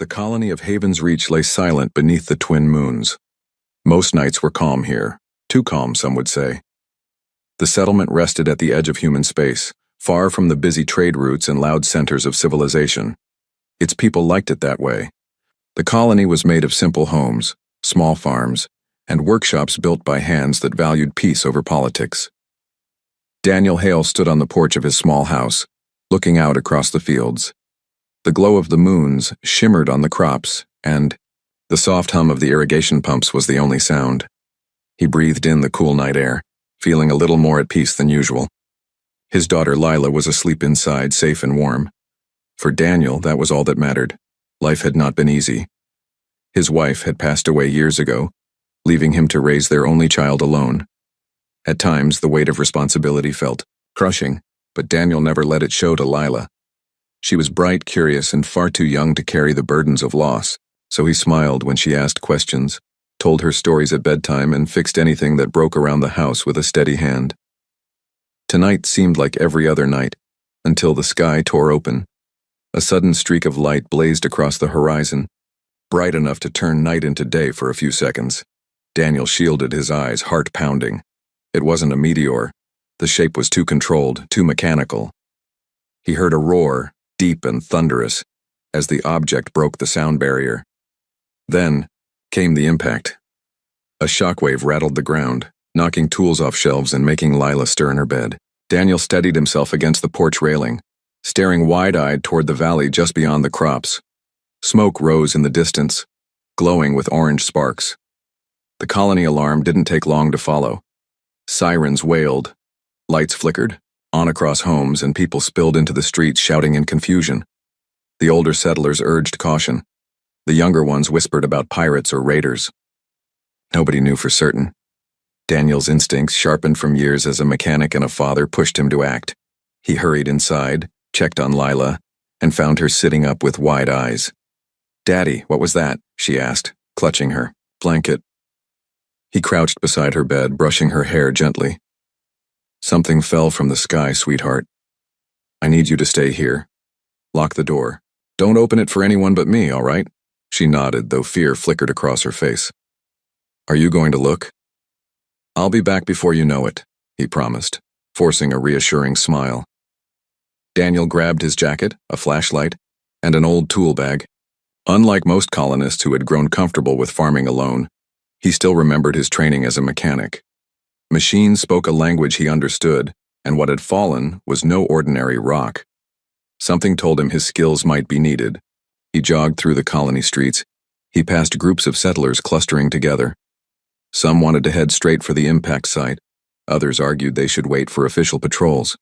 The colony of Haven's Reach lay silent beneath the twin moons. Most nights were calm here, too calm, some would say. The settlement rested at the edge of human space, far from the busy trade routes and loud centers of civilization. Its people liked it that way. The colony was made of simple homes, small farms, and workshops built by hands that valued peace over politics. Daniel Hale stood on the porch of his small house, looking out across the fields. The glow of the moons shimmered on the crops, and the soft hum of the irrigation pumps was the only sound. He breathed in the cool night air, feeling a little more at peace than usual. His daughter Lila was asleep inside, safe and warm. For Daniel, that was all that mattered. Life had not been easy. His wife had passed away years ago, leaving him to raise their only child alone. At times, the weight of responsibility felt crushing, but Daniel never let it show to Lila. She was bright, curious, and far too young to carry the burdens of loss, so he smiled when she asked questions, told her stories at bedtime, and fixed anything that broke around the house with a steady hand. Tonight seemed like every other night, until the sky tore open. A sudden streak of light blazed across the horizon, bright enough to turn night into day for a few seconds. Daniel shielded his eyes, heart pounding. It wasn't a meteor. The shape was too controlled, too mechanical. He heard a roar, deep and thunderous, as the object broke the sound barrier. Then came the impact. A shockwave rattled the ground, knocking tools off shelves and making Lila stir in her bed. Daniel steadied himself against the porch railing, staring wide-eyed toward the valley just beyond the crops. Smoke rose in the distance, glowing with orange sparks. The colony alarm didn't take long to follow. Sirens wailed, lights flickered, on across homes, and people spilled into the streets shouting in confusion. The older settlers urged caution. The younger ones whispered about pirates or raiders. Nobody knew for certain. Daniel's instincts, sharpened from years as a mechanic and a father, pushed him to act. He hurried inside, checked on Lila, and found her sitting up with wide eyes. "Daddy, what was that?" she asked, clutching her blanket. He crouched beside her bed, brushing her hair gently. "Something fell from the sky, sweetheart. I need you to stay here. Lock the door. Don't open it for anyone but me, all right?" She nodded, though fear flickered across her face. "Are you going to look?" "I'll be back before you know it," he promised, forcing a reassuring smile. Daniel grabbed his jacket, a flashlight, and an old tool bag. Unlike most colonists who had grown comfortable with farming alone, he still remembered his training as a mechanic. Machines spoke a language he understood, and what had fallen was no ordinary rock. Something told him his skills might be needed. He jogged through the colony streets. He passed groups of settlers clustering together. Some wanted to head straight for the impact site. Others argued they should wait for official patrols.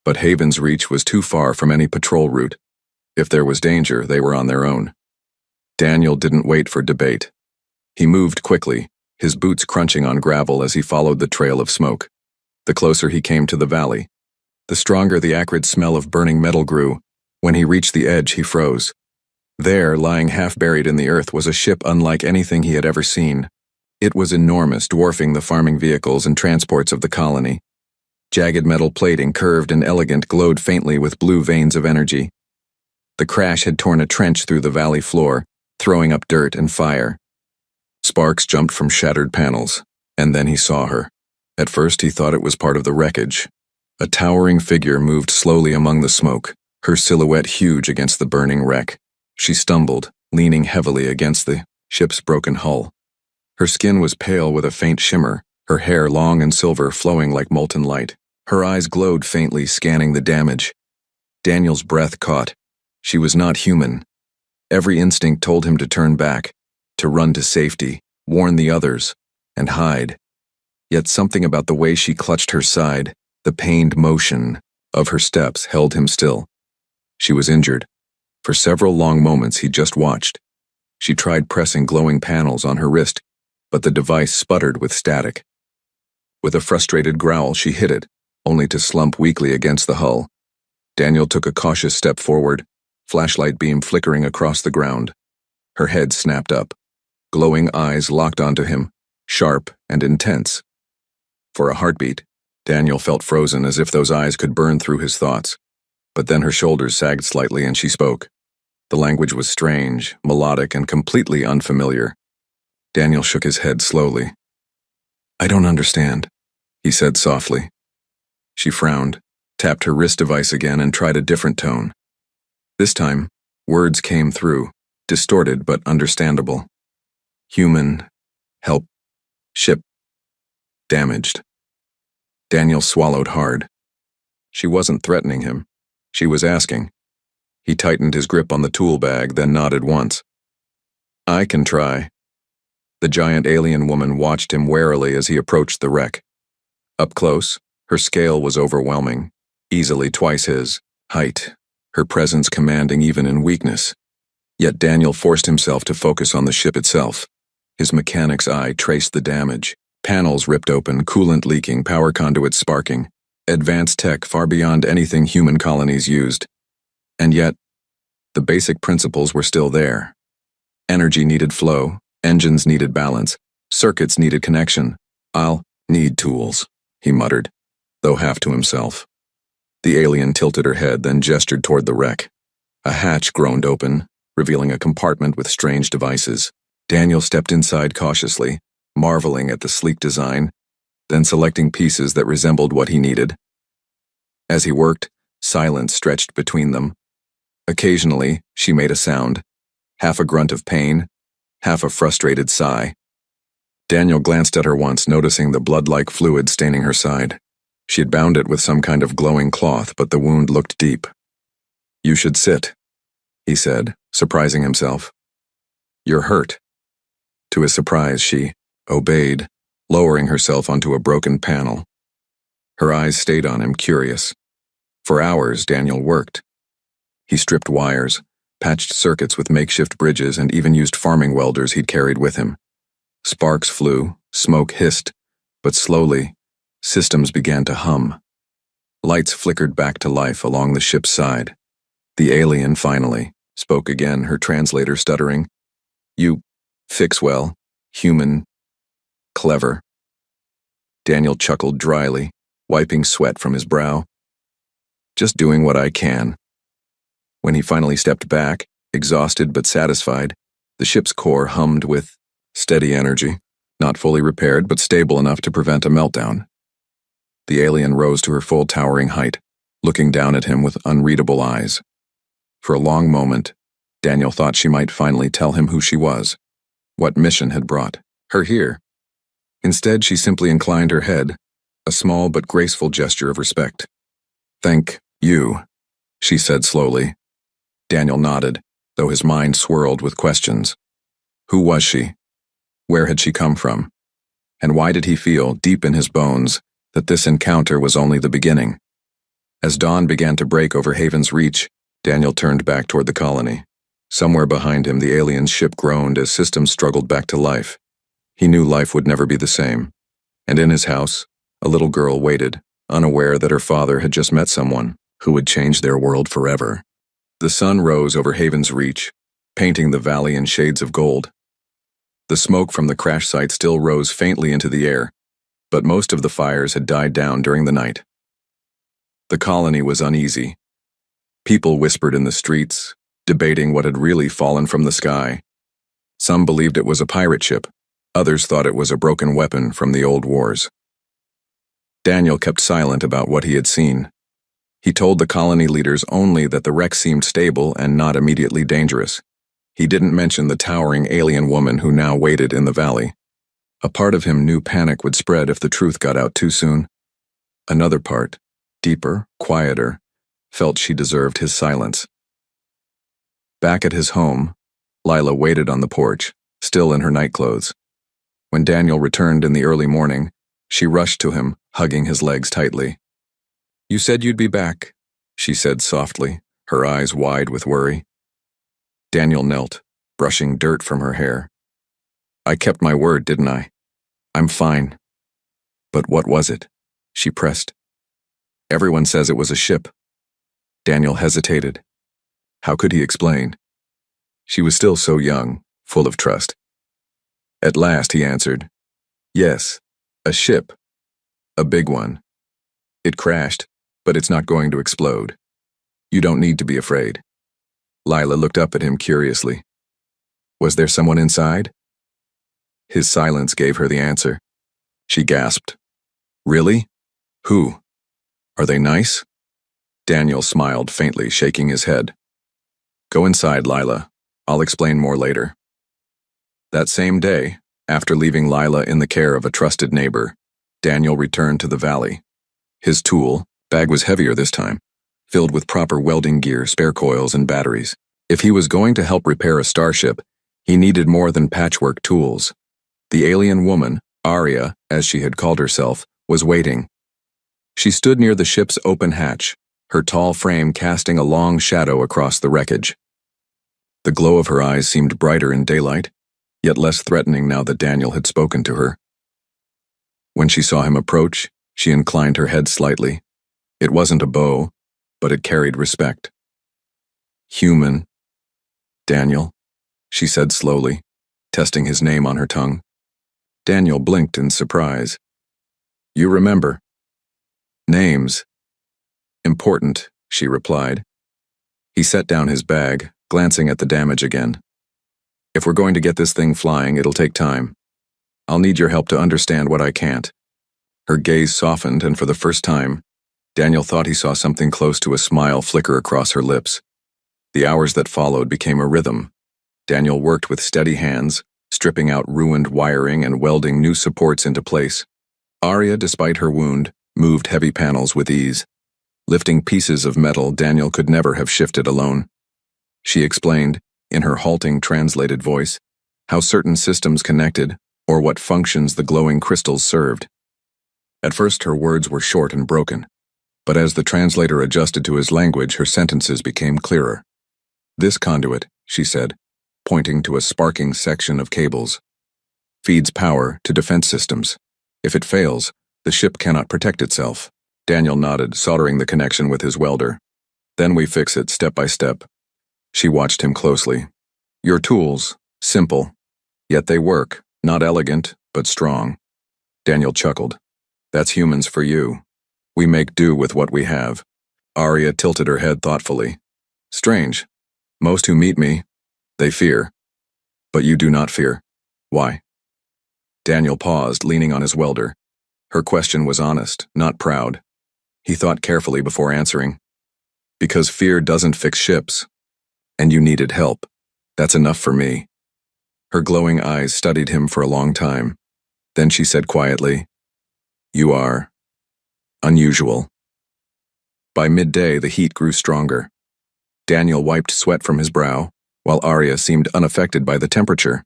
But Haven's Reach was too far from any patrol route. If there was danger, they were on their own. Daniel didn't wait for debate. He moved quickly, his boots crunching on gravel as he followed the trail of smoke. The closer he came to the valley, the stronger the acrid smell of burning metal grew. When he reached the edge, he froze. There, lying half-buried in the earth, was a ship unlike anything he had ever seen. It was enormous, dwarfing the farming vehicles and transports of the colony. Jagged metal plating, curved and elegant, glowed faintly with blue veins of energy. The crash had torn a trench through the valley floor, throwing up dirt and fire. Sparks jumped from shattered panels, and then he saw her. At first he thought it was part of the wreckage. A towering figure moved slowly among the smoke, her silhouette huge against the burning wreck. She stumbled, leaning heavily against the ship's broken hull. Her skin was pale with a faint shimmer, her hair long and silver flowing like molten light. Her eyes glowed faintly, scanning the damage. Daniel's breath caught. She was not human. Every instinct told him to turn back, to run to safety, warn the others, and hide. Yet something about the way she clutched her side, the pained motion of her steps, held him still. She was injured. For several long moments he just watched. She tried pressing glowing panels on her wrist, but the device sputtered with static. With a frustrated growl, she hit it, only to slump weakly against the hull. Daniel took a cautious step forward, flashlight beam flickering across the ground. Her head snapped up. Glowing eyes locked onto him, sharp and intense. For a heartbeat, Daniel felt frozen, as if those eyes could burn through his thoughts. But then her shoulders sagged slightly and she spoke. The language was strange, melodic, and completely unfamiliar. Daniel shook his head slowly. "I don't understand," he said softly. She frowned, tapped her wrist device again, and tried a different tone. This time, words came through, distorted but understandable. Human, help, ship, damaged. Daniel swallowed hard. She wasn't threatening him. She was asking. He tightened his grip on the tool bag, then nodded once. "I can try." The giant alien woman watched him warily as he approached the wreck. Up close, her scale was overwhelming, easily twice his height, her presence commanding even in weakness. Yet Daniel forced himself to focus on the ship itself. His mechanic's eye traced the damage. Panels ripped open, coolant leaking, power conduits sparking. Advanced tech far beyond anything human colonies used. And yet, the basic principles were still there. Energy needed flow, engines needed balance, circuits needed connection. "I'll need tools," he muttered, though half to himself. The alien tilted her head, then gestured toward the wreck. A hatch groaned open, revealing a compartment with strange devices. Daniel stepped inside cautiously, marveling at the sleek design, then selecting pieces that resembled what he needed. As he worked, silence stretched between them. Occasionally, she made a sound, half a grunt of pain, half a frustrated sigh. Daniel glanced at her once, noticing the blood-like fluid staining her side. She had bound it with some kind of glowing cloth, but the wound looked deep. "You should sit," he said, surprising himself. "You're hurt." To his surprise, she obeyed, lowering herself onto a broken panel. Her eyes stayed on him, curious. For hours, Daniel worked. He stripped wires, patched circuits with makeshift bridges, and even used farming welders he'd carried with him. Sparks flew, smoke hissed, but slowly, systems began to hum. Lights flickered back to life along the ship's side. The alien finally spoke again, her translator stuttering. "You fix well, human, clever." Daniel chuckled dryly, wiping sweat from his brow. "Just doing what I can." When he finally stepped back, exhausted but satisfied, the ship's core hummed with steady energy, not fully repaired but stable enough to prevent a meltdown. The alien rose to her full towering height, looking down at him with unreadable eyes. For a long moment, Daniel thought she might finally tell him who she was, what mission had brought her here. Instead, she simply inclined her head, a small but graceful gesture of respect. "Thank you," she said slowly. Daniel nodded, though his mind swirled with questions. Who was she? Where had she come from? And why did he feel, deep in his bones, that this encounter was only the beginning? As dawn began to break over Haven's Reach, Daniel turned back toward the colony. Somewhere behind him, the alien's ship groaned as systems struggled back to life. He knew life would never be the same. And in his house, a little girl waited, unaware that her father had just met someone who would change their world forever. The sun rose over Haven's Reach, painting the valley in shades of gold. The smoke from the crash site still rose faintly into the air, but most of the fires had died down during the night. The colony was uneasy. People whispered in the streets, debating what had really fallen from the sky. Some believed it was a pirate ship. Others thought it was a broken weapon from the old wars. Daniel kept silent about what he had seen. He told the colony leaders only that the wreck seemed stable and not immediately dangerous. He didn't mention the towering alien woman who now waited in the valley. A part of him knew panic would spread if the truth got out too soon. Another part, deeper, quieter, felt she deserved his silence. Back at his home, Lila waited on the porch, still in her nightclothes. When Daniel returned in the early morning, she rushed to him, hugging his legs tightly. "You said you'd be back," she said softly, her eyes wide with worry. Daniel knelt, brushing dirt from her hair. "I kept my word, didn't I? I'm fine." "But what was it?" she pressed. "Everyone says it was a ship." Daniel hesitated. How could he explain? She was still so young, full of trust. At last he answered, "Yes, a ship. A big one. It crashed, but it's not going to explode. You don't need to be afraid." Lila looked up at him curiously. Was there someone inside? His silence gave her the answer. She gasped. Really? Who? Are they nice? Daniel smiled faintly, shaking his head. Go inside, Lila. I'll explain more later. That same day, after leaving Lila in the care of a trusted neighbor, Daniel returned to the valley. His bag was heavier this time, filled with proper welding gear, spare coils, and batteries. If he was going to help repair a starship, he needed more than patchwork tools. The alien woman, Arya, as she had called herself, was waiting. She stood near the ship's open hatch, her tall frame casting a long shadow across the wreckage. The glow of her eyes seemed brighter in daylight, yet less threatening now that Daniel had spoken to her. When she saw him approach, she inclined her head slightly. It wasn't a bow, but it carried respect. Human. Daniel, she said slowly, testing his name on her tongue. Daniel blinked in surprise. You remember. Names. Important, she replied. He set down his bag, glancing at the damage again. If we're going to get this thing flying, it'll take time. I'll need your help to understand what I can't. Her gaze softened, and for the first time, Daniel thought he saw something close to a smile flicker across her lips. The hours that followed became a rhythm. Daniel worked with steady hands, stripping out ruined wiring and welding new supports into place. Arya, despite her wound, moved heavy panels with ease. Lifting pieces of metal Daniel could never have shifted alone. She explained, in her halting translated voice, how certain systems connected, or what functions the glowing crystals served. At first her words were short and broken, but as the translator adjusted to his language, her sentences became clearer. This conduit, she said, pointing to a sparking section of cables, feeds power to defense systems. If it fails, the ship cannot protect itself. Daniel nodded, soldering the connection with his welder. Then we fix it step by step. She watched him closely. Your tools, simple, yet they work, not elegant, but strong. Daniel chuckled. That's humans for you. We make do with what we have. Arya tilted her head thoughtfully. Strange. Most who meet me, they fear. But you do not fear. Why? Daniel paused, leaning on his welder. Her question was honest, not proud. He thought carefully before answering. Because fear doesn't fix ships. And you needed help. That's enough for me. Her glowing eyes studied him for a long time. Then she said quietly, You are unusual. By midday, the heat grew stronger. Daniel wiped sweat from his brow, while Arya seemed unaffected by the temperature.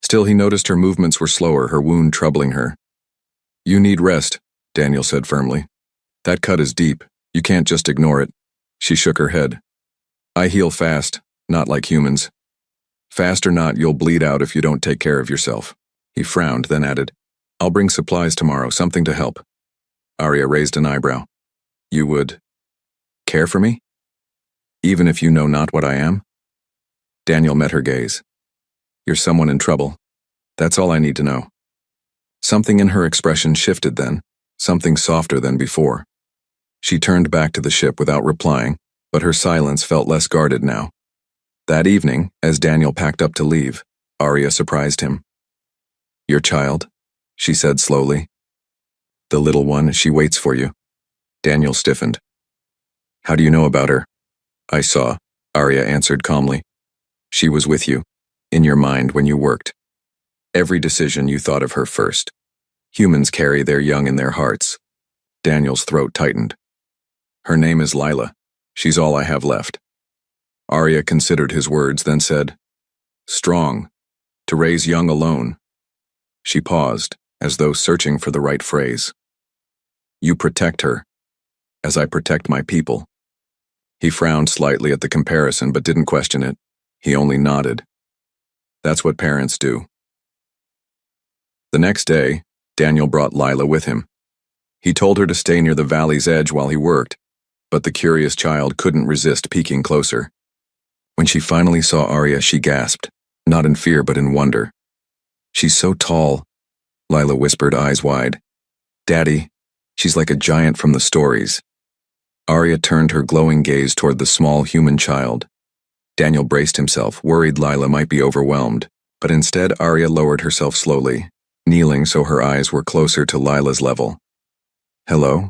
Still, he noticed her movements were slower, her wound troubling her. You need rest, Daniel said firmly. That cut is deep. You can't just ignore it. She shook her head. I heal fast, not like humans. Fast or not, you'll bleed out if you don't take care of yourself. He frowned, then added, I'll bring supplies tomorrow, something to help. Arya raised an eyebrow. You would care for me? Even if you know not what I am? Daniel met her gaze. You're someone in trouble. That's all I need to know. Something in her expression shifted then, something softer than before. She turned back to the ship without replying, but her silence felt less guarded now. That evening, as Daniel packed up to leave, Arya surprised him. Your child, she said slowly. The little one, she waits for you. Daniel stiffened. How do you know about her? I saw, Arya answered calmly. She was with you, in your mind when you worked. Every decision you thought of her first. Humans carry their young in their hearts. Daniel's throat tightened. Her name is Lila. She's all I have left. Arya considered his words, then said, Strong, to raise young alone. She paused, as though searching for the right phrase. You protect her, as I protect my people. He frowned slightly at the comparison, but didn't question it. He only nodded. That's what parents do. The next day, Daniel brought Lila with him. He told her to stay near the valley's edge while he worked, but the curious child couldn't resist peeking closer. When she finally saw Arya, she gasped, not in fear but in wonder. She's so tall, Lila whispered, eyes wide. Daddy, she's like a giant from the stories. Arya turned her glowing gaze toward the small human child. Daniel braced himself, worried Lila might be overwhelmed, but instead Arya lowered herself slowly, kneeling so her eyes were closer to Lila's level. "Hello?"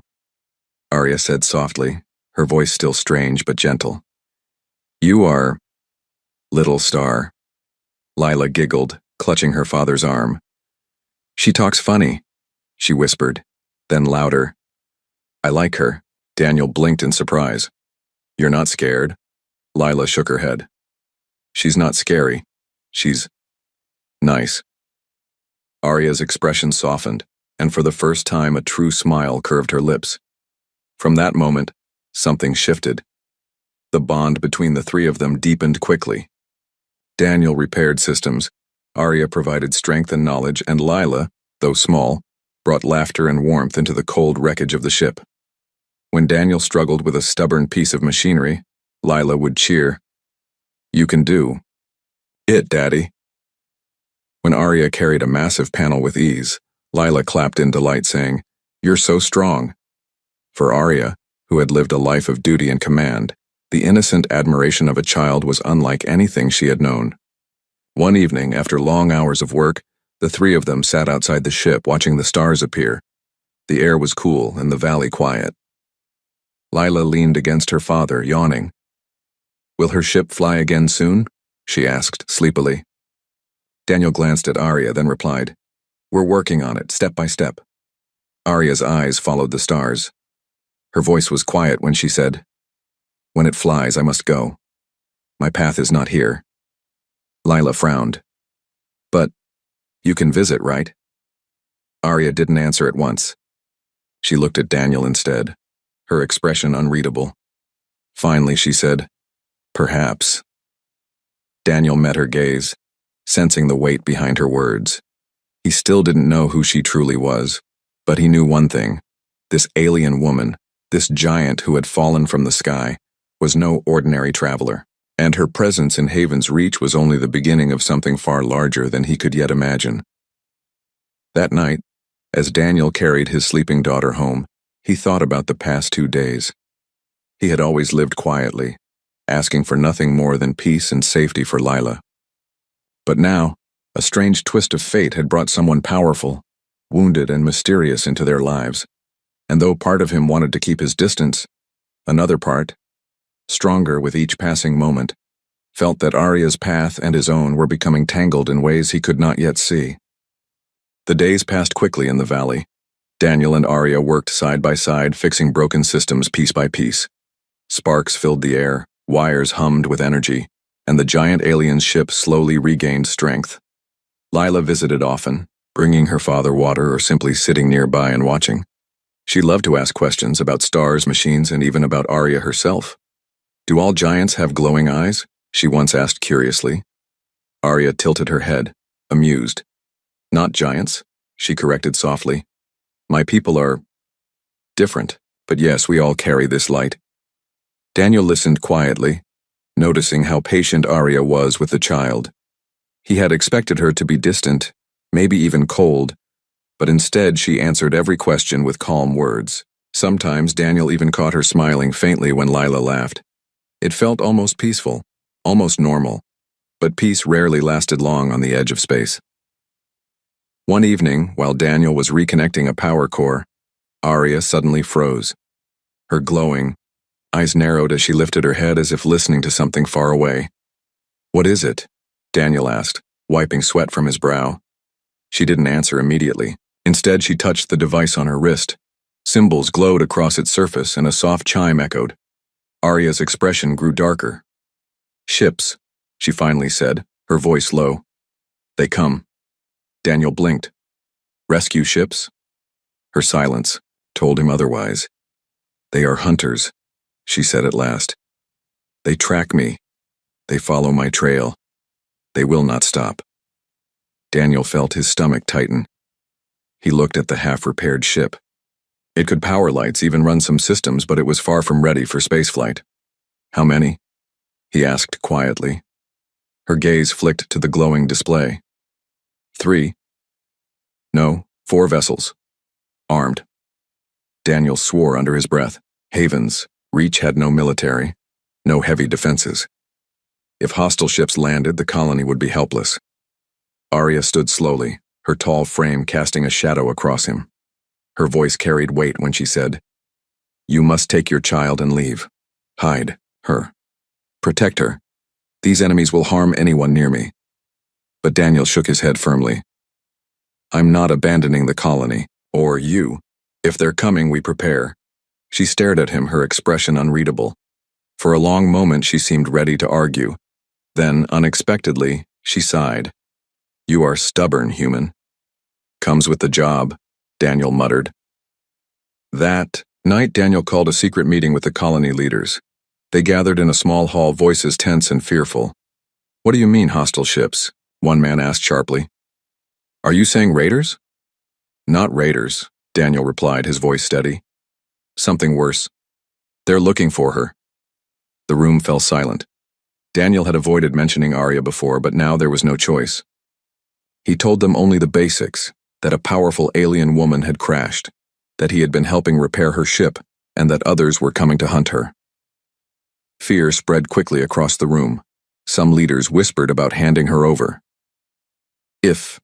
Arya said softly, her voice still strange but gentle. "You are Little Star." Lila giggled, clutching her father's arm. "She talks funny," she whispered, then louder. "I like her." Daniel blinked in surprise. "You're not scared?" Lila shook her head. "She's not scary. She's nice." Arya's expression softened, and for the first time a true smile curved her lips. From that moment, something shifted. The bond between the three of them deepened quickly. Daniel repaired systems, Arya provided strength and knowledge, and Lila, though small, brought laughter and warmth into the cold wreckage of the ship. When Daniel struggled with a stubborn piece of machinery, Lila would cheer, "You can do it, Daddy." When Arya carried a massive panel with ease, Lila clapped in delight, saying, "You're so strong." For Arya, who had lived a life of duty and command, the innocent admiration of a child was unlike anything she had known. One evening, after long hours of work, the three of them sat outside the ship watching the stars appear. The air was cool and the valley quiet. Lila leaned against her father, yawning. "Will her ship fly again soon?" she asked sleepily. Daniel glanced at Arya, then replied, "We're working on it, step by step." Arya's eyes followed the stars. Her voice was quiet when she said, "When it flies, I must go. My path is not here." Lila frowned. "But you can visit, right?" Arya didn't answer at once. She looked at Daniel instead, her expression unreadable. Finally, she said, "Perhaps." Daniel met her gaze, sensing the weight behind her words. He still didn't know who she truly was, but he knew one thing. This alien woman, this giant who had fallen from the sky, was no ordinary traveler, and her presence in Haven's Reach was only the beginning of something far larger than he could yet imagine. That night, as Daniel carried his sleeping daughter home, he thought about the past 2 days. He had always lived quietly, asking for nothing more than peace and safety for Lila. But now, a strange twist of fate had brought someone powerful, wounded and mysterious into their lives. And though part of him wanted to keep his distance, another part, stronger with each passing moment, felt that Arya's path and his own were becoming tangled in ways he could not yet see. The days passed quickly in the valley. Daniel and Arya worked side by side, fixing broken systems piece by piece. Sparks filled the air, wires hummed with energy, and the giant alien ship slowly regained strength. Lila visited often, bringing her father water or simply sitting nearby and watching. She loved to ask questions about stars, machines, and even about Arya herself. "Do all giants have glowing eyes?" she once asked curiously. Arya tilted her head, amused. "Not giants," she corrected softly. "My people are different, but yes, we all carry this light." Daniel listened quietly, noticing how patient Arya was with the child. He had expected her to be distant, maybe even cold, but instead she answered every question with calm words. Sometimes Daniel even caught her smiling faintly when Lila laughed. It felt almost peaceful, almost normal, but peace rarely lasted long on the edge of space. One evening, while Daniel was reconnecting a power core, Arya suddenly froze. Her glowing eyes narrowed as she lifted her head as if listening to something far away. "What is it?" Daniel asked, wiping sweat from his brow. She didn't answer immediately. Instead, she touched the device on her wrist. Symbols glowed across its surface and a soft chime echoed. Arya's expression grew darker. "Ships," she finally said, her voice low. "They come." Daniel blinked. "Rescue ships?" Her silence told him otherwise. "They are hunters," she said at last. "They track me. They follow my trail. They will not stop." Daniel felt his stomach tighten. He looked at the half-repaired ship. It could power lights, even run some systems, but it was far from ready for spaceflight. "How many?" he asked quietly. Her gaze flicked to the glowing display. 3. No, 4 vessels. Armed. Daniel swore under his breath. Haven's Reach had no military, no heavy defenses. If hostile ships landed, the colony would be helpless. Arya stood slowly, her tall frame casting a shadow across him. Her voice carried weight when she said, "You must take your child and leave. Hide her. Protect her. These enemies will harm anyone near me." But Daniel shook his head firmly. "I'm not abandoning the colony, or you. If they're coming, we prepare." She stared at him, her expression unreadable. For a long moment she seemed ready to argue. Then, unexpectedly, she sighed. "You are stubborn, human." "Comes with the job," Daniel muttered. That night, Daniel called a secret meeting with the colony leaders. They gathered in a small hall, voices tense and fearful. "What do you mean, hostile ships?" one man asked sharply. "Are you saying raiders?" "Not raiders," Daniel replied, his voice steady. "Something worse. They're looking for her." The room fell silent. Daniel had avoided mentioning Arya before, but now there was no choice. He told them only the basics, that a powerful alien woman had crashed, that he had been helping repair her ship, and that others were coming to hunt her. Fear spread quickly across the room. Some leaders whispered about handing her over. "If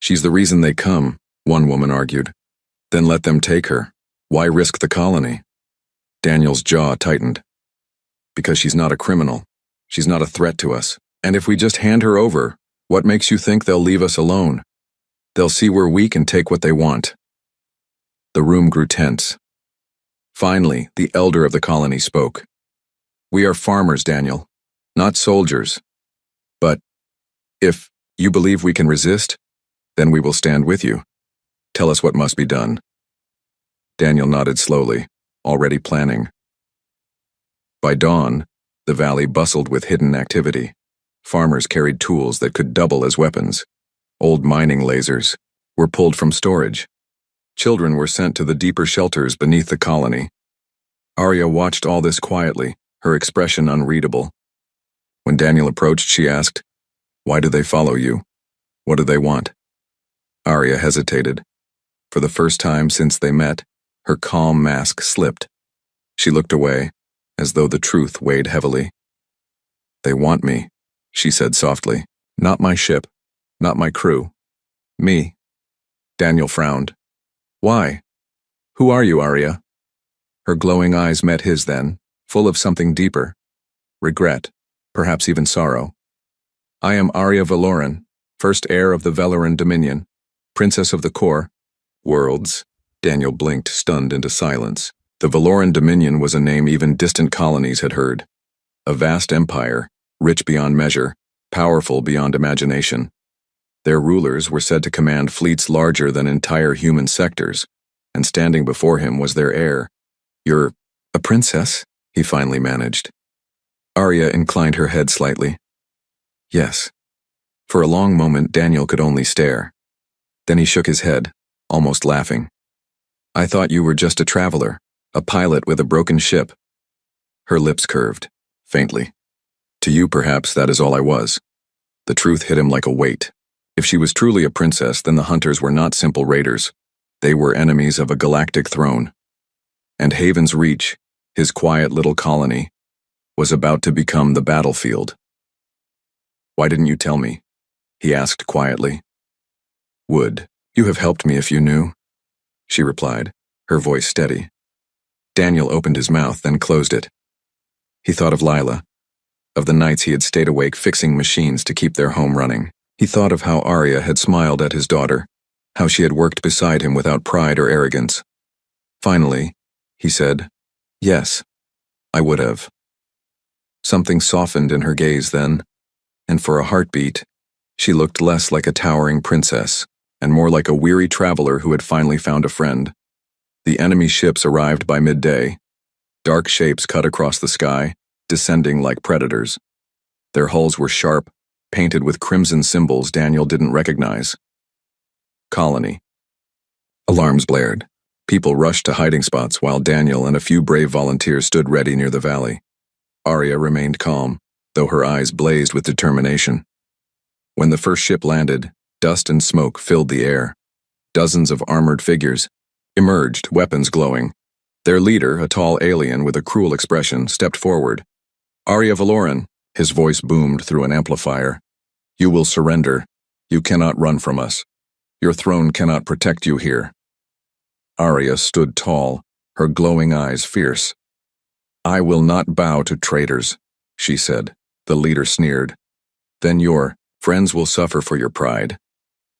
she's the reason they come," one woman argued, "then let them take her. Why risk the colony?" Daniel's jaw tightened. "Because she's not a criminal. She's not a threat to us. And if we just hand her over, what makes you think they'll leave us alone? They'll see we're weak and take what they want." The room grew tense. Finally, the elder of the colony spoke. "We are farmers, Daniel, not soldiers. But if you believe we can resist, then we will stand with you. Tell us what must be done." Daniel nodded slowly, already planning. By dawn, the valley bustled with hidden activity. Farmers carried tools that could double as weapons. Old mining lasers were pulled from storage. Children were sent to the deeper shelters beneath the colony. Arya watched all this quietly, her expression unreadable. When Daniel approached, she asked, "Why do they follow you? What do they want?" Arya hesitated. For the first time since they met, her calm mask slipped. She looked away, as though the truth weighed heavily. "They want me," she said softly. "Not my ship, not my crew. Me." Daniel frowned. "Why? Who are you, Arya?" Her glowing eyes met his then, full of something deeper. Regret, perhaps even sorrow. "I am Arya Valoran, first heir of the Valoran Dominion, princess of the core." Worlds. Daniel blinked, stunned into silence. The Valoran Dominion was a name even distant colonies had heard. A vast empire, rich beyond measure, powerful beyond imagination. Their rulers were said to command fleets larger than entire human sectors, and standing before him was their heir. "You're a princess?" he finally managed. Arya inclined her head slightly. "Yes." For a long moment, Daniel could only stare. Then he shook his head, almost laughing. "I thought you were just a traveler, a pilot with a broken ship." Her lips curved, faintly. "To you, perhaps, that is all I was." The truth hit him like a weight. If she was truly a princess, then the hunters were not simple raiders. They were enemies of a galactic throne. And Haven's Reach, his quiet little colony, was about to become the battlefield. "Why didn't you tell me?" he asked quietly. "Would you have helped me if you knew?" she replied, her voice steady. Daniel opened his mouth, then closed it. He thought of Lila, of the nights he had stayed awake fixing machines to keep their home running. He thought of how Arya had smiled at his daughter, how she had worked beside him without pride or arrogance. Finally, he said, "Yes, I would have." Something softened in her gaze then, and for a heartbeat, she looked less like a towering princess and more like a weary traveler who had finally found a friend. The enemy ships arrived by midday. Dark shapes cut across the sky, descending like predators. Their hulls were sharp, painted with crimson symbols Daniel didn't recognize. Colony. Alarms blared. People rushed to hiding spots while Daniel and a few brave volunteers stood ready near the valley. Arya remained calm, though her eyes blazed with determination. When the first ship landed, dust and smoke filled the air. Dozens of armored figures emerged, weapons glowing. Their leader, a tall alien with a cruel expression, stepped forward. "Arya Valoran, His voice boomed through an amplifier. You will surrender. You cannot run from us. Your throne cannot protect you here. Arya stood tall, her glowing eyes fierce. I will not bow to traitors, she said. The leader sneered. Then your friends will suffer for your pride.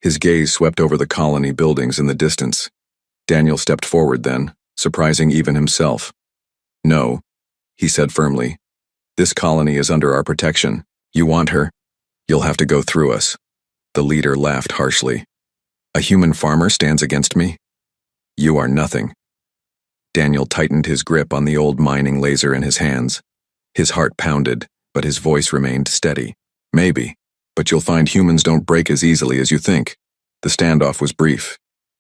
His gaze swept over the colony buildings in the distance. Daniel stepped forward then, surprising even himself. No, he said firmly. This colony is under our protection. You want her? You'll have to go through us. The leader laughed harshly. A human farmer stands against me? You are nothing. Daniel tightened his grip on the old mining laser in his hands. His heart pounded, but his voice remained steady. Maybe, but you'll find humans don't break as easily as you think. The standoff was brief.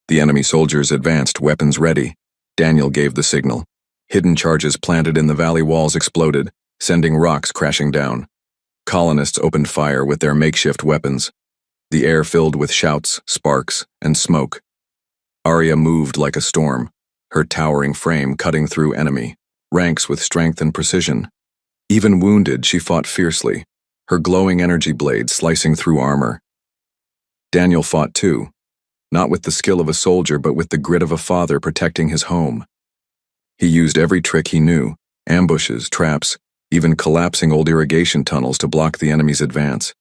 The enemy soldiers advanced, weapons ready. Daniel gave the signal. Hidden charges planted in the valley walls exploded, sending rocks crashing down. Colonists opened fire with their makeshift weapons. The air filled with shouts, sparks, and smoke. Arya moved like a storm, her towering frame cutting through enemy ranks with strength and precision. Even wounded, she fought fiercely, her glowing energy blade slicing through armor. Daniel fought too, not with the skill of a soldier but with the grit of a father protecting his home. He used every trick he knew, ambushes, traps, even collapsing old irrigation tunnels to block the enemy's advance.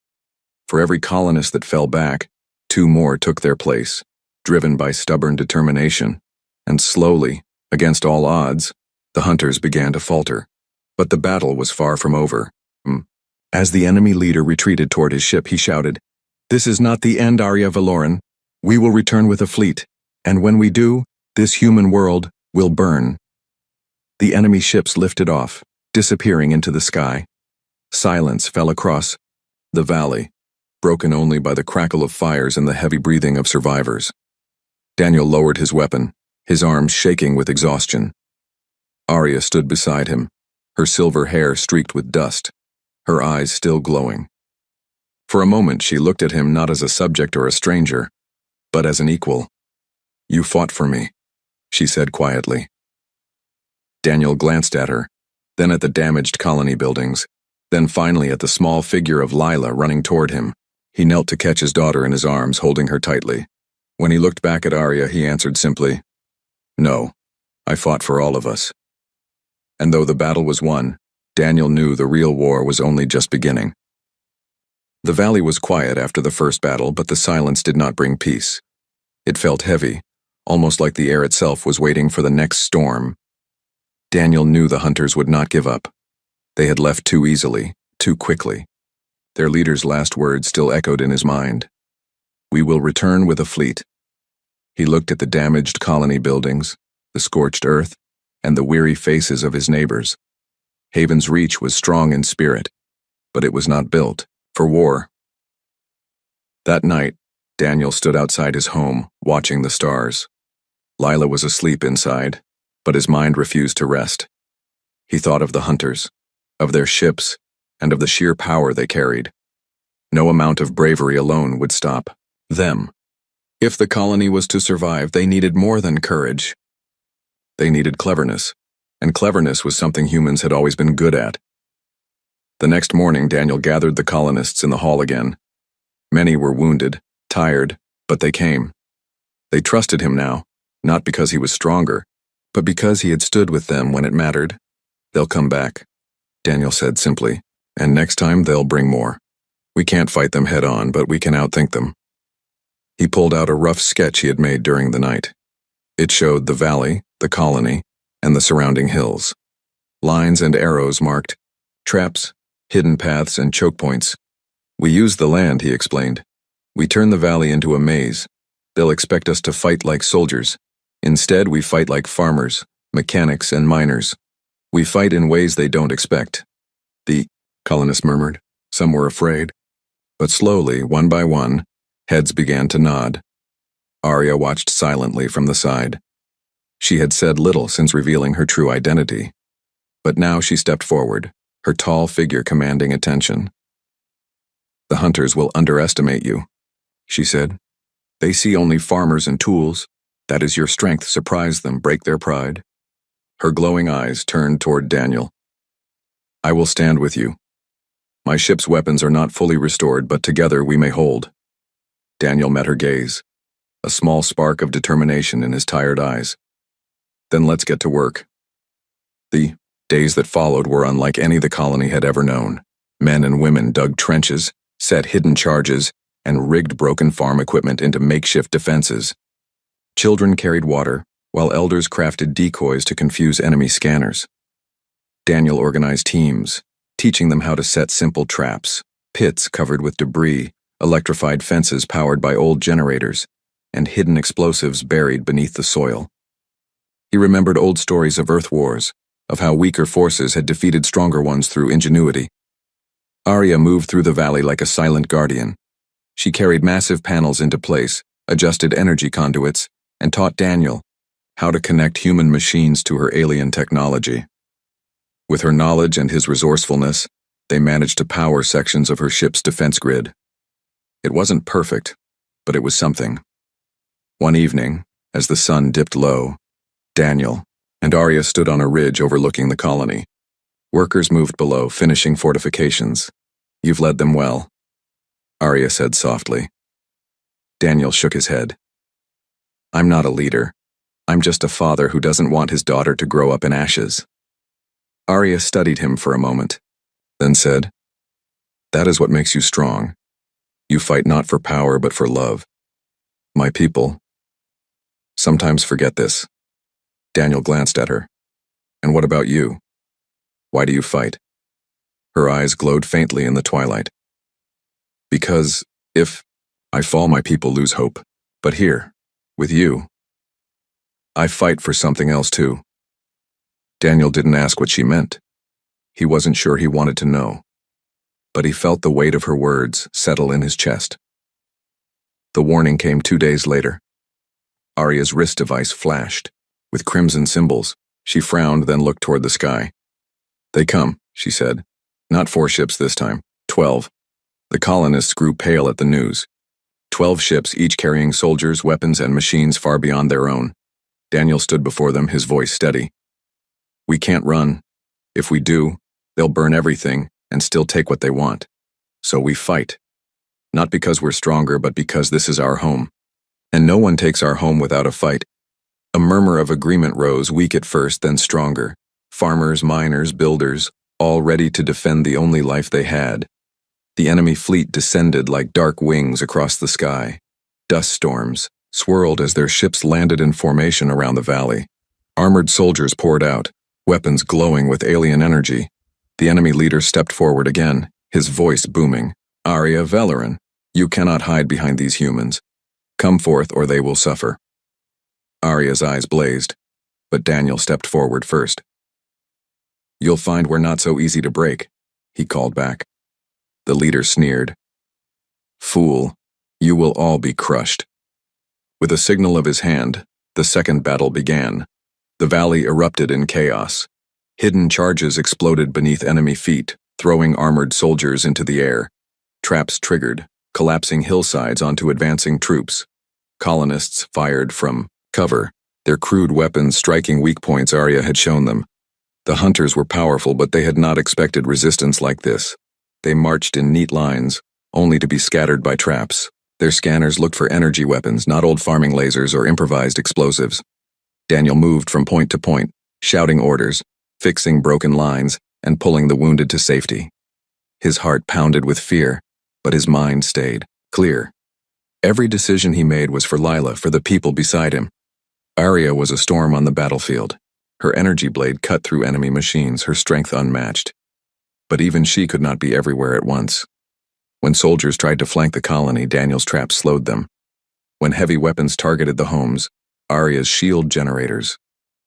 For every colonist that fell back, 2 more took their place, driven by stubborn determination. And slowly, against all odds, the hunters began to falter. But the battle was far from over. As the enemy leader retreated toward his ship, he shouted, This is not the end, Arya Valoran. We will return with a fleet, and when we do, this human world will burn. The enemy ships lifted off, disappearing into the sky. Silence fell across the valley, broken only by the crackle of fires and the heavy breathing of survivors. Daniel lowered his weapon, his arms shaking with exhaustion. Arya stood beside him, her silver hair streaked with dust, her eyes still glowing. For a moment she looked at him not as a subject or a stranger, but as an equal. You fought for me, she said quietly. Daniel glanced at her, then at the damaged colony buildings, then finally at the small figure of Lila running toward him. He knelt to catch his daughter in his arms, holding her tightly. When he looked back at Arya, he answered simply, No, I fought for all of us. And though the battle was won, Daniel knew the real war was only just beginning. The valley was quiet after the first battle, but the silence did not bring peace. It felt heavy, almost like the air itself was waiting for the next storm. Daniel knew the hunters would not give up. They had left too easily, too quickly. Their leader's last words still echoed in his mind. We will return with a fleet. He looked at the damaged colony buildings, the scorched earth, and the weary faces of his neighbors. Haven's Reach was strong in spirit, but it was not built for war. That night, Daniel stood outside his home, watching the stars. Lila was asleep inside, but his mind refused to rest. He thought of the hunters, of their ships, and of the sheer power they carried. No amount of bravery alone would stop them. If the colony was to survive, they needed more than courage. They needed cleverness, and cleverness was something humans had always been good at. The next morning, Daniel gathered the colonists in the hall again. Many were wounded, tired, but they came. They trusted him now, not because he was stronger, but because he had stood with them when it mattered. They'll come back, Daniel said simply, and next time they'll bring more. We can't fight them head on, but we can outthink them. He pulled out a rough sketch he had made during the night. It showed the valley, the colony, and the surrounding hills. Lines and arrows marked traps, hidden paths, and choke points. We use the land, he explained. We turn the valley into a maze. They'll expect us to fight like soldiers. Instead, we fight like farmers, mechanics, and miners. We fight in ways they don't expect. The colonists murmured. Some were afraid. But slowly, one by one, heads began to nod. Arya watched silently from the side. She had said little since revealing her true identity. But now she stepped forward, her tall figure commanding attention. The hunters will underestimate you, she said. They see only farmers and tools. That is your strength. Surprise them, break their pride. Her glowing eyes turned toward Daniel. I will stand with you. My ship's weapons are not fully restored, but together we may hold. Daniel met her gaze, a small spark of determination in his tired eyes. Then let's get to work. The days that followed were unlike any the colony had ever known. Men and women dug trenches, set hidden charges, and rigged broken farm equipment into makeshift defenses. Children carried water, while elders crafted decoys to confuse enemy scanners. Daniel organized teams, teaching them how to set simple traps, pits covered with debris, electrified fences powered by old generators, and hidden explosives buried beneath the soil. He remembered old stories of Earth wars, of how weaker forces had defeated stronger ones through ingenuity. Arya moved through the valley like a silent guardian. She carried massive panels into place, adjusted energy conduits, and taught Daniel how to connect human machines to her alien technology. With her knowledge and his resourcefulness, they managed to power sections of her ship's defense grid. It wasn't perfect, but it was something. One evening, as the sun dipped low, Daniel and Arya stood on a ridge overlooking the colony. Workers moved below, finishing fortifications. You've led them well, Arya said softly. Daniel shook his head. I'm not a leader. I'm just a father who doesn't want his daughter to grow up in ashes. Arya studied him for a moment, then said, That is what makes you strong. You fight not for power but for love. My people sometimes forget this. Daniel glanced at her. And what about you? Why do you fight? Her eyes glowed faintly in the twilight. Because if I fall, my people lose hope. But here, with you, I fight for something else too. Daniel didn't ask what she meant. He wasn't sure he wanted to know. But he felt the weight of her words settle in his chest. The warning came 2 days later. Arya's wrist device flashed. With crimson symbols, she frowned, then looked toward the sky. They come, she said. Not 4 ships this time, 12. The colonists grew pale at the news. 12 ships, each carrying soldiers, weapons, and machines far beyond their own. Daniel stood before them, his voice steady. We can't run. If we do, they'll burn everything and still take what they want. So we fight. Not because we're stronger, but because this is our home. And no one takes our home without a fight. A murmur of agreement rose, weak at first, then stronger. Farmers, miners, builders, all ready to defend the only life they had. The enemy fleet descended like dark wings across the sky. Dust storms swirled as their ships landed in formation around the valley. Armored soldiers poured out, weapons glowing with alien energy. The enemy leader stepped forward again, his voice booming. Arya Velarin, you cannot hide behind these humans. Come forth or they will suffer. Arya's eyes blazed, but Daniel stepped forward first. You'll find we're not so easy to break, he called back. The leader sneered. Fool, you will all be crushed. With a signal of his hand, the second battle began. The valley erupted in chaos. Hidden charges exploded beneath enemy feet, throwing armored soldiers into the air. Traps triggered, collapsing hillsides onto advancing troops. Colonists fired from cover, their crude weapons striking weak points Arya had shown them. The hunters were powerful, but they had not expected resistance like this. They marched in neat lines, only to be scattered by traps. Their scanners looked for energy weapons, not old farming lasers or improvised explosives. Daniel moved from point to point, shouting orders, fixing broken lines, and pulling the wounded to safety. His heart pounded with fear, but his mind stayed clear. Every decision he made was for Lila, for the people beside him. Arya was a storm on the battlefield. Her energy blade cut through enemy machines, her strength unmatched. But even she could not be everywhere at once. When soldiers tried to flank the colony, Daniel's traps slowed them. When heavy weapons targeted the homes, Arya's shield generators,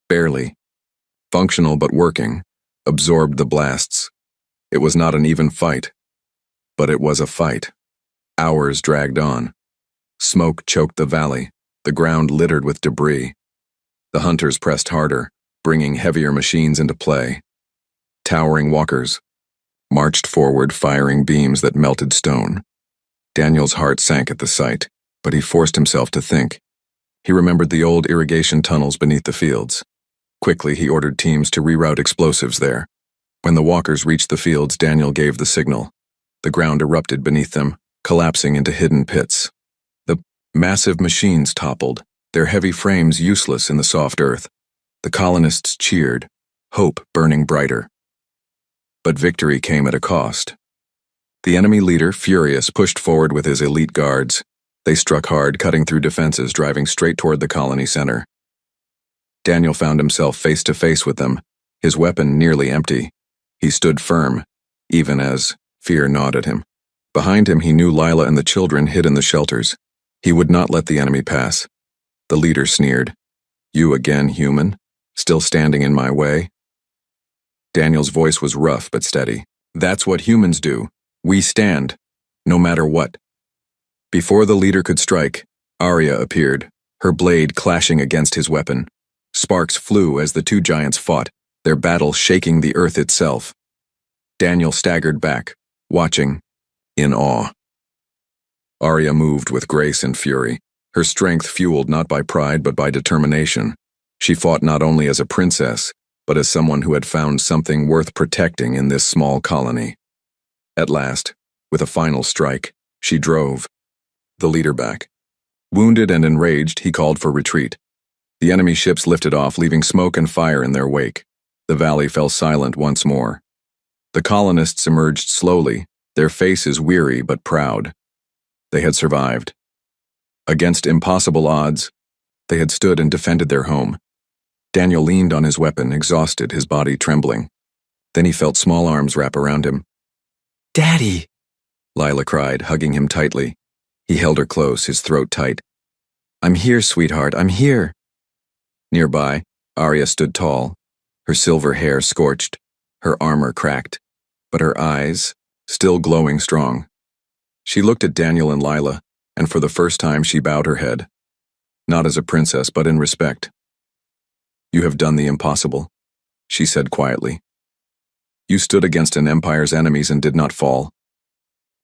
barely functional but working, absorbed the blasts. It was not an even fight, but it was a fight. Hours dragged on. Smoke choked the valley, the ground littered with debris. The hunters pressed harder, bringing heavier machines into play. Towering walkers marched forward, firing beams that melted stone. Daniel's heart sank at the sight, but he forced himself to think. He remembered the old irrigation tunnels beneath the fields. Quickly, he ordered teams to reroute explosives there. When the walkers reached the fields, Daniel gave the signal. The ground erupted beneath them, collapsing into hidden pits. The massive machines toppled, their heavy frames useless in the soft earth. The colonists cheered, hope burning brighter. But victory came at a cost. The enemy leader, furious, pushed forward with his elite guards. They struck hard, cutting through defenses, driving straight toward the colony center. Daniel found himself face to face with them, his weapon nearly empty. He stood firm, even as fear gnawed at him. Behind him, he knew Lila and the children hid in the shelters. He would not let the enemy pass. The leader sneered. "You again, human? Still standing in my way?" Daniel's voice was rough but steady. "That's what humans do. We stand, no matter what." Before the leader could strike, Arya appeared, her blade clashing against his weapon. Sparks flew as the two giants fought, their battle shaking the earth itself. Daniel staggered back, watching, in awe. Arya moved with grace and fury, her strength fueled not by pride but by determination. She fought not only as a princess, but as someone who had found something worth protecting in this small colony. At last, with a final strike, she drove the leader back. Wounded and enraged, he called for retreat. The enemy ships lifted off, leaving smoke and fire in their wake. The valley fell silent once more. The colonists emerged slowly, their faces weary but proud. They had survived. Against impossible odds, they had stood and defended their home. Daniel leaned on his weapon, exhausted, his body trembling. Then he felt small arms wrap around him. "Daddy!" Lila cried, hugging him tightly. He held her close, his throat tight. "I'm here, sweetheart, I'm here." Nearby, Arya stood tall, her silver hair scorched, her armor cracked, but her eyes still glowing strong. She looked at Daniel and Lila, and for the first time she bowed her head. Not as a princess, but in respect. "You have done the impossible," she said quietly. "You stood against an empire's enemies and did not fall.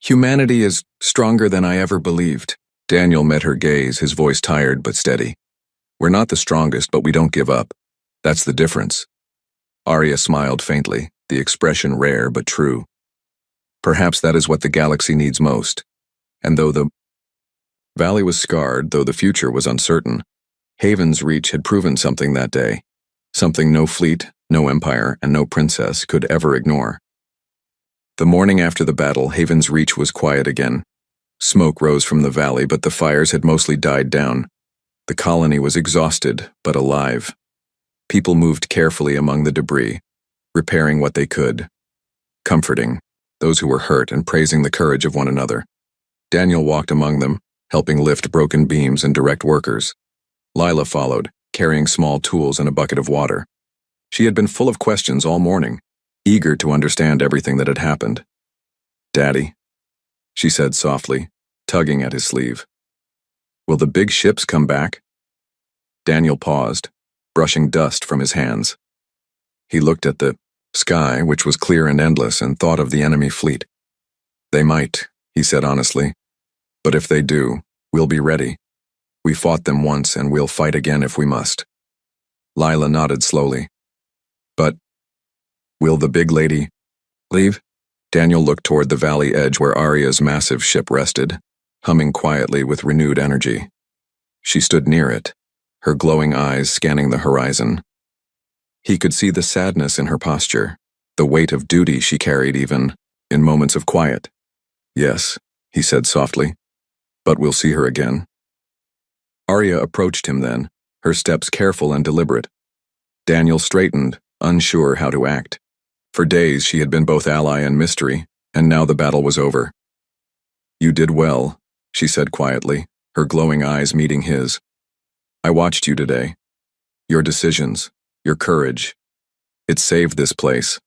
Humanity is stronger than I ever believed." Daniel met her gaze, his voice tired but steady. "We're not the strongest, but we don't give up. That's the difference." Arya smiled faintly, the expression rare but true. Perhaps that is what the galaxy needs most. And though the valley was scarred, though the future was uncertain, Haven's reach had proven something that day. Something no fleet, no empire, and no princess could ever ignore. The morning after the battle, Haven's reach was quiet again. Smoke rose from the valley, but the fires had mostly died down. The colony was exhausted, but alive. People moved carefully among the debris, repairing what they could, comforting those who were hurt and praising the courage of one another. Daniel walked among them, helping lift broken beams and direct workers. Lila followed, carrying small tools and a bucket of water. She had been full of questions all morning, eager to understand everything that had happened. "Daddy," she said softly, tugging at his sleeve. "Will the big ships come back?" Daniel paused, brushing dust from his hands. He looked at the sky, which was clear and endless, and thought of the enemy fleet. "They might," he said honestly. "But if they do, we'll be ready. We fought them once, and we'll fight again if we must." Lila nodded slowly. "But will the big lady leave?" Daniel looked toward the valley edge where Arya's massive ship rested, humming quietly with renewed energy. She stood near it, her glowing eyes scanning the horizon. He could see the sadness in her posture, the weight of duty she carried even in moments of quiet. "Yes," he said softly, "but we'll see her again." Arya approached him then, her steps careful and deliberate. Daniel straightened, unsure how to act. For days she had been both ally and mystery, and now the battle was over. "You did well," she said quietly, her glowing eyes meeting his. "I watched you today. Your decisions, your courage. It saved this place."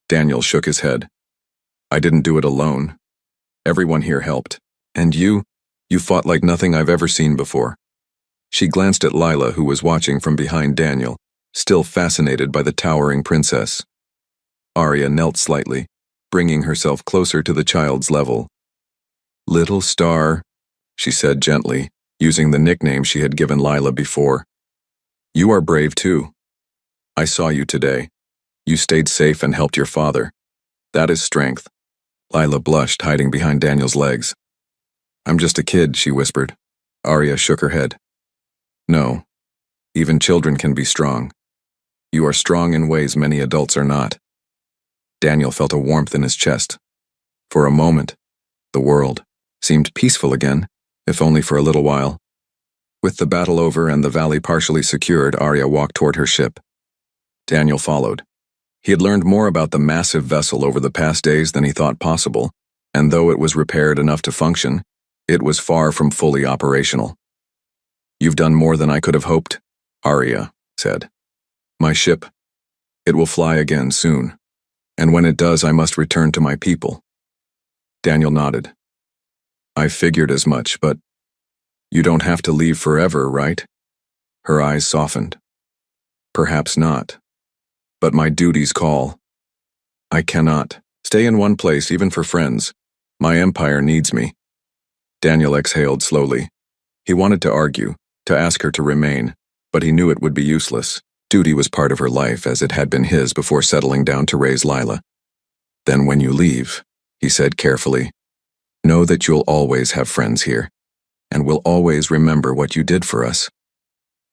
Daniel shook his head. "I didn't do it alone. Everyone here helped. And you fought like nothing I've ever seen before." She glanced at Lila, who was watching from behind Daniel, still fascinated by the towering princess. Arya knelt slightly, bringing herself closer to the child's level. "Little Star," she said gently, using the nickname she had given Lila before. "You are brave too. I saw you today. You stayed safe and helped your father. That is strength. Lila blushed, hiding behind Daniel's legs. I'm just a kid, she whispered. Arya shook her head. No, even children can be strong. You are strong in ways many adults are not. Daniel felt a warmth in his chest. For a moment, the world seemed peaceful again, if only for a little while. With the battle over and the valley partially secured, Arya walked toward her ship. Daniel followed. He had learned more about the massive vessel over the past days than he thought possible, and though it was repaired enough to function, it was far from fully operational. You've done more than I could have hoped, Arya said. My ship. It will fly again soon, and when it does, I must return to my people. Daniel nodded. I figured as much, but you don't have to leave forever, right? Her eyes softened. Perhaps not. But my duties call. I cannot stay in one place even for friends. My empire needs me. Daniel exhaled slowly. He wanted to argue, to ask her to remain, but he knew it would be useless. Duty was part of her life as it had been his before settling down to raise Lila. Then when you leave, he said carefully, know that you'll always have friends here, and will always remember what you did for us.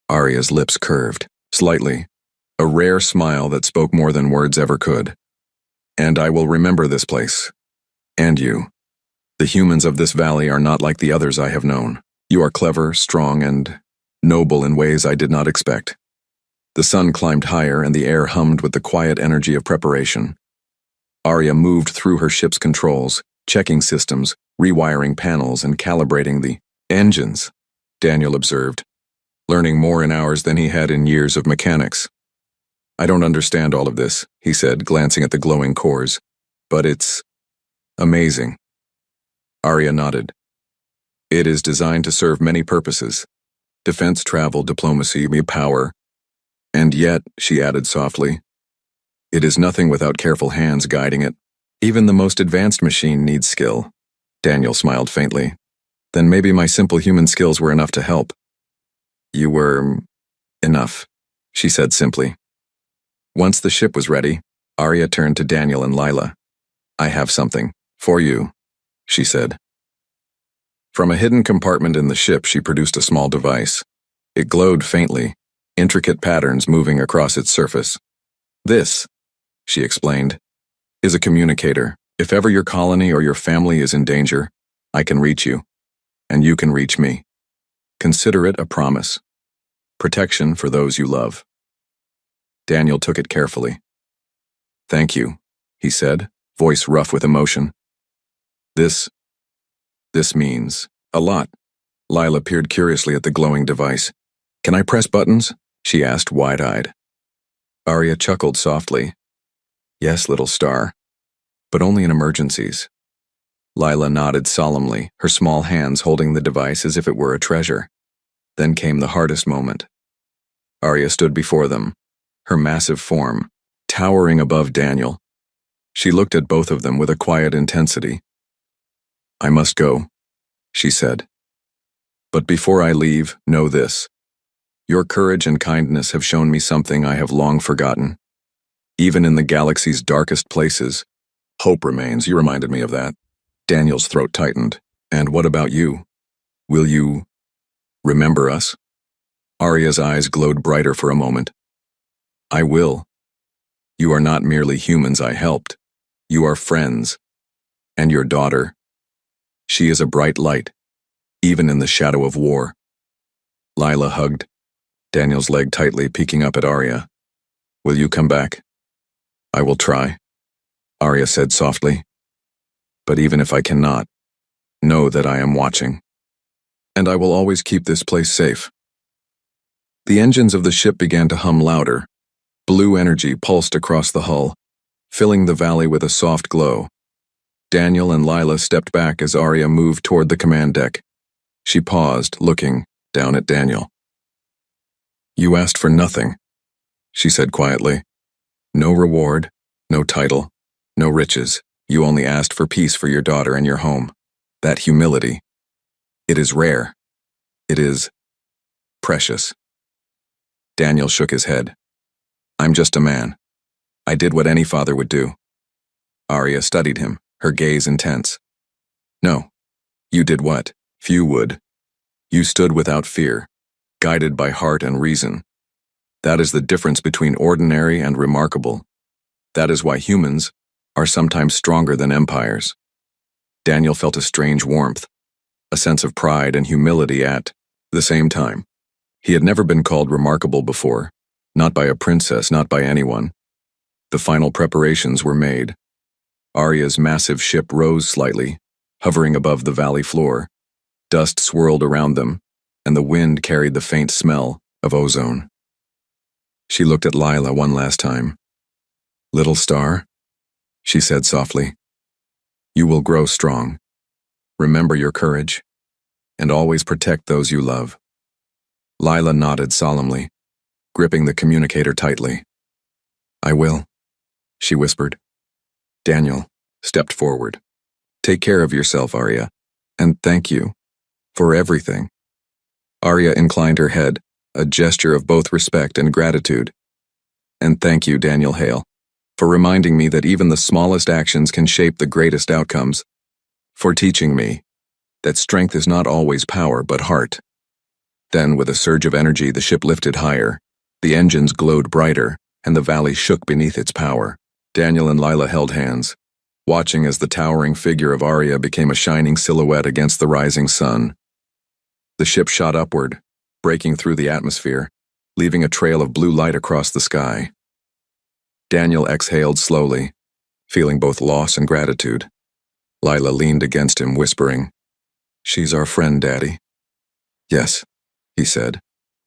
Arya's lips curved, slightly, a rare smile that spoke more than words ever could. And I will remember this place. And you. The humans of this valley are not like the others I have known. You are clever, strong, and noble in ways I did not expect. The sun climbed higher and the air hummed with the quiet energy of preparation. Arya moved through her ship's controls, checking systems, rewiring panels, and calibrating the engines, Daniel observed, learning more in hours than he had in years of mechanics. I don't understand all of this, he said, glancing at the glowing cores, but it's amazing. Arya nodded. It is designed to serve many purposes. Defense, travel, diplomacy, power. And yet, she added softly, it is nothing without careful hands guiding it. Even the most advanced machine needs skill. Daniel smiled faintly. Then maybe my simple human skills were enough to help. You were enough, she said simply. Once the ship was ready, Arya turned to Daniel and Lila. I have something for you, she said. From a hidden compartment in the ship, she produced a small device. It glowed faintly, intricate patterns moving across its surface. This, she explained, is a communicator. If ever your colony or your family is in danger, I can reach you, and you can reach me. Consider it a promise. Protection for those you love. Daniel took it carefully. Thank you, he said, voice rough with emotion. This means a lot. Lila peered curiously at the glowing device. Can I press buttons? She asked, wide-eyed. Arya chuckled softly. Yes, little star, but only in emergencies. Lila nodded solemnly, her small hands holding the device as if it were a treasure. Then came the hardest moment. Arya stood before them, her massive form towering above Daniel. She looked at both of them with a quiet intensity. I must go, she said. But before I leave, know this. Your courage and kindness have shown me something I have long forgotten. Even in the galaxy's darkest places, hope remains. You reminded me of that. Daniel's throat tightened. And what about you? Will you remember us? Arya's eyes glowed brighter for a moment. I will. You are not merely humans I helped. You are friends. And your daughter. She is a bright light, even in the shadow of war. Lila hugged, Daniel's leg tightly peeking up at Arya. Will you come back? I will try, Arya said softly. But even if I cannot, know that I am watching. And I will always keep this place safe. The engines of the ship began to hum louder. Blue energy pulsed across the hull, filling the valley with a soft glow. Daniel and Lila stepped back as Arya moved toward the command deck. She paused, looking down at Daniel. You asked for nothing, she said quietly. No reward, no title, no riches. You only asked for peace for your daughter and your home. That humility. It is rare. It is precious. Daniel shook his head. I'm just a man. I did what any father would do. Arya studied him, her gaze intense. No. You did what? Few would. You stood without fear, guided by heart and reason. That is the difference between ordinary and remarkable. That is why humans are sometimes stronger than empires. Daniel felt a strange warmth, a sense of pride and humility at the same time. He had never been called remarkable before, not by a princess, not by anyone. The final preparations were made. Arya's massive ship rose slightly, hovering above the valley floor. Dust swirled around them, and the wind carried the faint smell of ozone. She looked at Lila one last time. "Little star," she said softly, "you will grow strong. Remember your courage, and always protect those you love." Lila nodded solemnly, gripping the communicator tightly. "I will," she whispered. Daniel stepped forward. "Take care of yourself, Arya, and thank you for everything." Arya inclined her head, a gesture of both respect and gratitude. "And thank you, Daniel Hale, for reminding me that even the smallest actions can shape the greatest outcomes, for teaching me that strength is not always power but heart." Then, with a surge of energy, the ship lifted higher. The engines glowed brighter, and the valley shook beneath its power. Daniel and Lila held hands, watching as the towering figure of Arya became a shining silhouette against the rising sun. The ship shot upward, breaking through the atmosphere, leaving a trail of blue light across the sky. Daniel exhaled slowly, feeling both loss and gratitude. Lila leaned against him, whispering, "She's our friend, Daddy." "Yes," he said,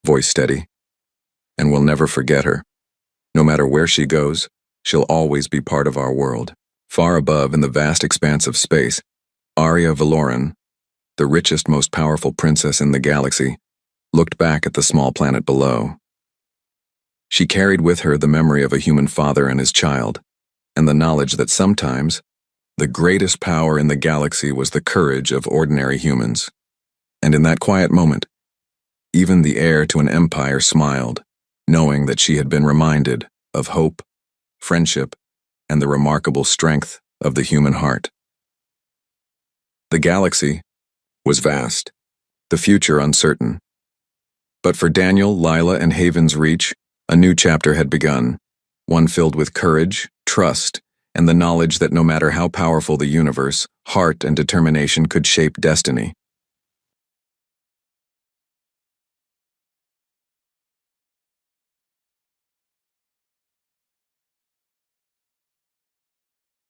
voice steady. "And we'll never forget her. No matter where she goes, she'll always be part of our world." Far above in the vast expanse of space, Arya Valoran, the richest, most powerful princess in the galaxy, looked back at the small planet below. She carried with her the memory of a human father and his child, and the knowledge that sometimes the greatest power in the galaxy was the courage of ordinary humans. And in that quiet moment, even the heir to an empire smiled, knowing that she had been reminded of hope, friendship, and the remarkable strength of the human heart. The galaxy was vast, the future uncertain. But for Daniel, Lila, and Haven's Reach, a new chapter had begun, one filled with courage, trust, and the knowledge that no matter how powerful the universe, heart and determination could shape destiny.